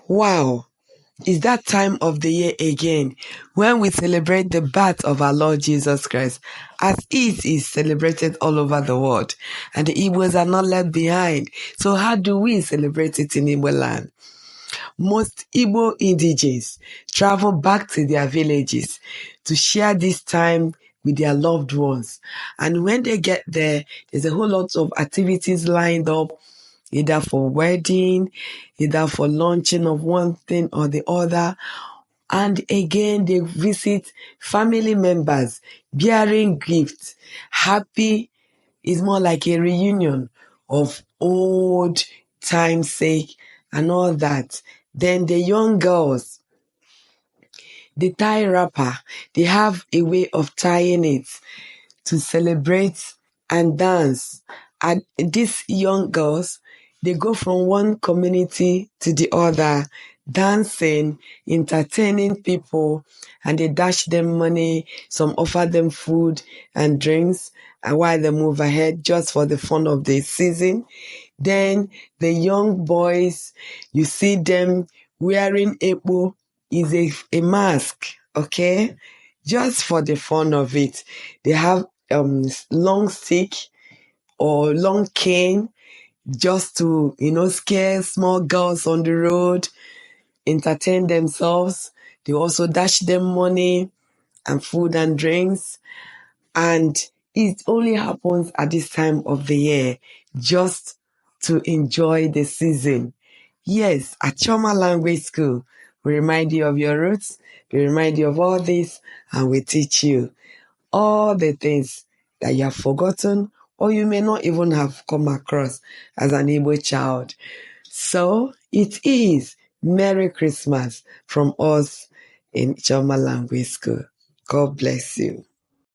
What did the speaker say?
Wow, it's that time of the year again when we celebrate the birth of our Lord Jesus Christ, as it is celebrated all over the world, and the Igbos are not left behind. So how do we celebrate it in Igbo land? Most Igbo indigenes travel back to their villages to share this time with their loved ones. And when they get there, there's a whole lot of activities lined up, either for wedding, either for launching of one thing or the other. And again, they visit family members bearing gifts. Happy is more like a reunion of old time's sake and all that. Then the young girls, the tie wrapper, they have a way of tying it to celebrate and dance. And these young girls, they go from one community to the other, dancing, entertaining people, and they dash them money. Some offer them food and drinks, and while they move ahead just for the fun of the season. Then the young boys, you see them wearing epo, is a mask, okay? Just for the fun of it. They have long stick or long cane just to, scare small girls on the road, entertain themselves. They also dash them money and food and drinks. And it only happens at this time of the year just to enjoy the season. Yes, at Choma Language School, we remind you of your roots, we remind you of all this, and we teach you all the things that you have forgotten or you may not even have come across as an Igbo child. So it is Merry Christmas from us in Choma Language School. God bless you.